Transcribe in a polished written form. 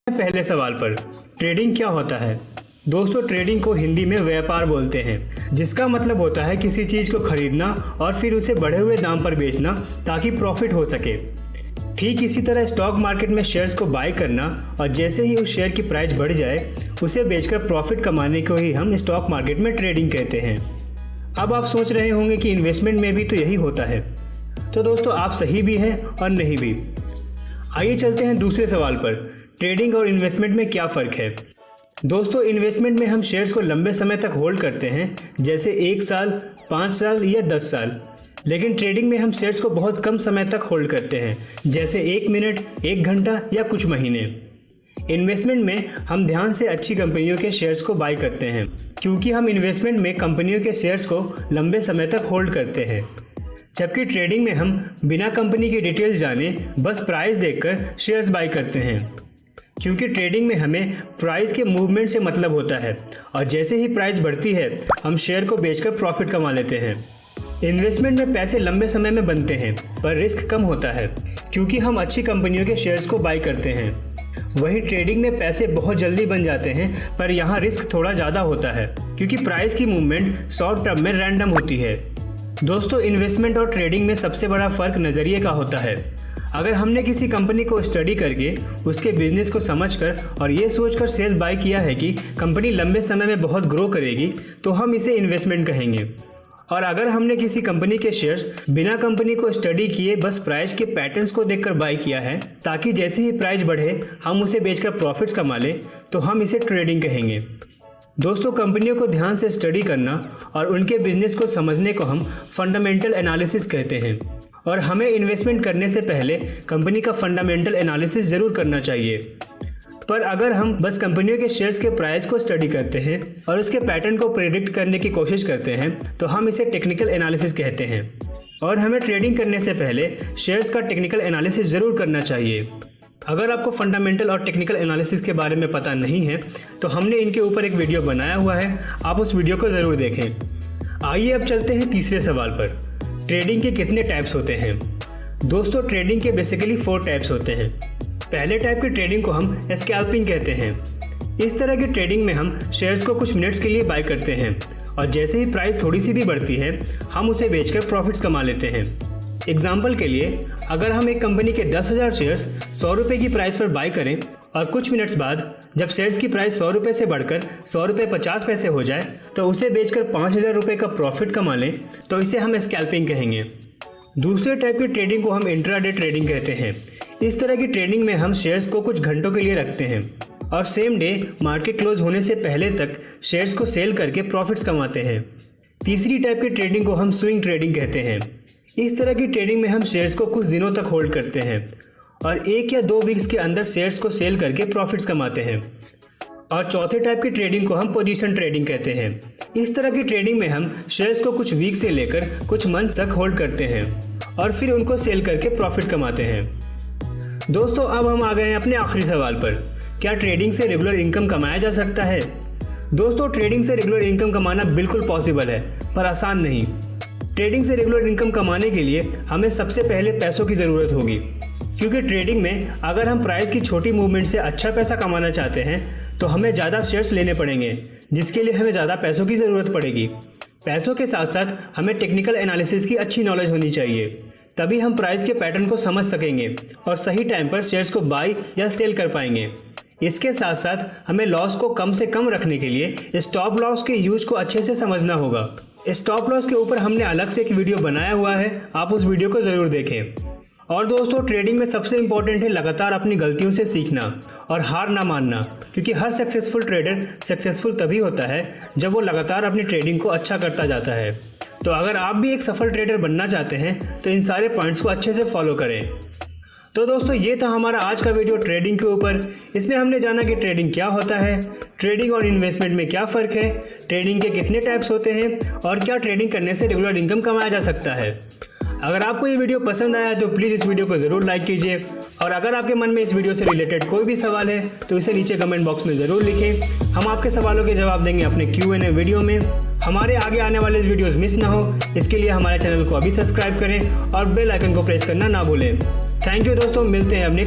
पहले सवाल पर, ट्रेडिंग क्या होता है? दोस्तों, ट्रेडिंग को हिंदी में व्यापार बोलते हैं, जिसका मतलब होता है किसी चीज़ को खरीदना और फिर उसे बढ़े हुए दाम पर बेचना ताकि प्रॉफिट हो सके। ठीक इसी तरह स्टॉक मार्केट में शेयर्स को बाय करना और जैसे ही उस शेयर की प्राइस बढ़ जाए उसे बेचकर प्रॉफिट कमाने को ही हम स्टॉक मार्केट में ट्रेडिंग कहते हैं। अब आप सोच रहे होंगे कि इन्वेस्टमेंट में भी तो यही होता है। तो दोस्तों, आप सही भी हैं और नहीं भी। आइए चलते हैं दूसरे सवाल पर, ट्रेडिंग और इन्वेस्टमेंट में क्या फ़र्क है? दोस्तों, इन्वेस्टमेंट में हम शेयर्स को लंबे समय तक होल्ड करते हैं, जैसे 1 साल, 5 साल या 10 साल। लेकिन ट्रेडिंग में हम शेयर्स को बहुत कम समय तक होल्ड करते हैं, जैसे 1 मिनट, 1 घंटा या कुछ महीने। इन्वेस्टमेंट में हम ध्यान से अच्छी कंपनियों के शेयर्स को बाय करते हैं, क्योंकि हम इन्वेस्टमेंट में कंपनियों के शेयर्स को लंबे समय तक होल्ड करते हैं। जबकि ट्रेडिंग में हम बिना कंपनी की डिटेल जाने बस प्राइस देखकर शेयर्स बाय करते हैं, क्योंकि ट्रेडिंग में हमें प्राइस के मूवमेंट से मतलब होता है और जैसे ही प्राइस बढ़ती है हम शेयर को बेचकर प्रॉफिट कमा लेते हैं। इन्वेस्टमेंट में पैसे लंबे समय में बनते हैं पर रिस्क कम होता है, क्योंकि हम अच्छी कंपनियों के शेयर्स को बाय करते हैं। वहीं ट्रेडिंग में पैसे बहुत जल्दी बन जाते हैं, पर यहाँ रिस्क थोड़ा ज़्यादा होता है, क्योंकि प्राइस की मूवमेंट शॉर्ट टर्म में रैंडम होती है। दोस्तों, इन्वेस्टमेंट और ट्रेडिंग में सबसे बड़ा फ़र्क नज़रिए का होता है। अगर हमने किसी कंपनी को स्टडी करके उसके बिजनेस को समझकर और ये सोचकर शेयर बाय किया है कि कंपनी लंबे समय में बहुत ग्रो करेगी, तो हम इसे इन्वेस्टमेंट कहेंगे। और अगर हमने किसी कंपनी के शेयर्स बिना कंपनी को स्टडी किए बस प्राइस के पैटर्न्स को देखकर बाय किया है ताकि जैसे ही प्राइस बढ़े हम उसे बेचकर प्रॉफिट्स कमा लें, तो हम इसे ट्रेडिंग कहेंगे। दोस्तों, कंपनियों को ध्यान से स्टडी करना और उनके बिजनेस को समझने को हम फंडामेंटल एनालिसिस कहते हैं, और हमें इन्वेस्टमेंट करने से पहले कंपनी का फंडामेंटल एनालिसिस ज़रूर करना चाहिए। पर अगर हम बस कंपनियों के शेयर्स के प्राइस को स्टडी करते हैं और उसके पैटर्न को प्रेडिक्ट करने की कोशिश करते हैं, तो हम इसे टेक्निकल एनालिसिस कहते हैं। और हमें ट्रेडिंग करने से पहले शेयर्स का टेक्निकल एनालिसिस ज़रूर करना चाहिए। अगर आपको फंडामेंटल और टेक्निकल एनालिसिस के बारे में पता नहीं है, तो हमने इनके ऊपर एक वीडियो बनाया हुआ है, आप उस वीडियो को ज़रूर देखें। आइए अब चलते हैं तीसरे सवाल पर, ट्रेडिंग के कितने टाइप्स होते हैं? दोस्तों, ट्रेडिंग के बेसिकली 4 टाइप्स होते हैं। पहले टाइप की ट्रेडिंग को हम स्कैल्पिंग कहते हैं। इस तरह की ट्रेडिंग में हम शेयर्स को कुछ मिनट्स के लिए बाय करते हैं और जैसे ही प्राइस थोड़ी सी भी बढ़ती है हम उसे बेचकर प्रॉफिट्स कमा लेते हैं। एग्जाम्पल के लिए, अगर हम एक कंपनी के 10,000 शेयर्स 100 रुपये की प्राइस पर बाय करें और कुछ मिनट्स बाद जब शेयर्स की प्राइस 100 रुपये से बढ़कर 100 रुपये 50 पैसे हो जाए तो उसे बेचकर 5,000 रुपये का प्रॉफिट कमा लें, तो इसे हम स्कैल्पिंग कहेंगे। दूसरे टाइप की ट्रेडिंग को हम इंट्राडे ट्रेडिंग कहते हैं। इस तरह की ट्रेडिंग में हम शेयर्स को कुछ घंटों के लिए रखते हैं और सेम डे मार्केट क्लोज होने से पहले तक शेयर्स को सेल करके प्रॉफिट्स कमाते हैं। तीसरी टाइप की ट्रेडिंग को हम स्विंग ट्रेडिंग कहते हैं। इस तरह की ट्रेडिंग में हम शेयर्स को कुछ दिनों तक होल्ड करते हैं और 1 या 2 वीक्स के अंदर शेयर्स को सेल करके प्रॉफिट्स कमाते हैं। और चौथे टाइप की ट्रेडिंग को हम पोजीशन ट्रेडिंग कहते हैं। इस तरह की ट्रेडिंग में हम शेयर्स को कुछ वीक से लेकर कुछ मंथ्स तक होल्ड करते हैं और फिर उनको सेल करके प्रॉफिट कमाते हैं। दोस्तों, अब हम आ गए हैं अपने आखिरी सवाल पर, क्या ट्रेडिंग से रेगुलर इनकम कमाया जा सकता है? दोस्तों, ट्रेडिंग से रेगुलर इनकम कमाना बिल्कुल पॉसिबल है, पर आसान नहीं। ट्रेडिंग से रेगुलर इनकम कमाने के लिए हमें सबसे पहले पैसों की ज़रूरत होगी, क्योंकि ट्रेडिंग में अगर हम प्राइस की छोटी मूवमेंट से अच्छा पैसा कमाना चाहते हैं तो हमें ज़्यादा शेयर्स लेने पड़ेंगे, जिसके लिए हमें ज़्यादा पैसों की ज़रूरत पड़ेगी। पैसों के साथ साथ हमें टेक्निकल एनालिसिस की अच्छी नॉलेज होनी चाहिए, तभी हम प्राइस के पैटर्न को समझ सकेंगे और सही टाइम पर शेयर्स को बाय या सेल कर पाएंगे। इसके साथ साथ हमें लॉस को कम से कम रखने के लिए स्टॉप लॉस के यूज को अच्छे से समझना होगा। स्टॉप लॉस के ऊपर हमने अलग से एक वीडियो बनाया हुआ है, आप उस वीडियो को ज़रूर देखें। और दोस्तों, ट्रेडिंग में सबसे इम्पोर्टेंट है लगातार अपनी गलतियों से सीखना और हार ना मानना, क्योंकि हर सक्सेसफुल ट्रेडर सक्सेसफुल तभी होता है जब वो लगातार अपनी ट्रेडिंग को अच्छा करता जाता है। तो अगर आप भी एक सफल ट्रेडर बनना चाहते हैं तो इन सारे पॉइंट्स को अच्छे से फॉलो करें। तो दोस्तों, ये था हमारा आज का वीडियो ट्रेडिंग के ऊपर। इसमें हमने जाना कि ट्रेडिंग क्या होता है, ट्रेडिंग और इन्वेस्टमेंट में क्या फ़र्क है, ट्रेडिंग के कितने टाइप्स होते हैं और क्या ट्रेडिंग करने से रेगुलर इनकम कमाया जा सकता है। अगर आपको ये वीडियो पसंद आया तो प्लीज़ इस वीडियो को ज़रूर लाइक कीजिए, और अगर आपके मन में इस वीडियो से रिलेटेड कोई भी सवाल है तो इसे नीचे कमेंट बॉक्स में ज़रूर लिखें। हम आपके सवालों के जवाब देंगे अपने Q&A वीडियो में। हमारे आगे आने वाले वीडियोज़ मिस ना हो, इसके लिए हमारे चैनल को अभी सब्सक्राइब करें और बेल आइकन को प्रेस करना ना भूलें। थैंक यू दोस्तों, मिलते हैं अब नेक्स्ट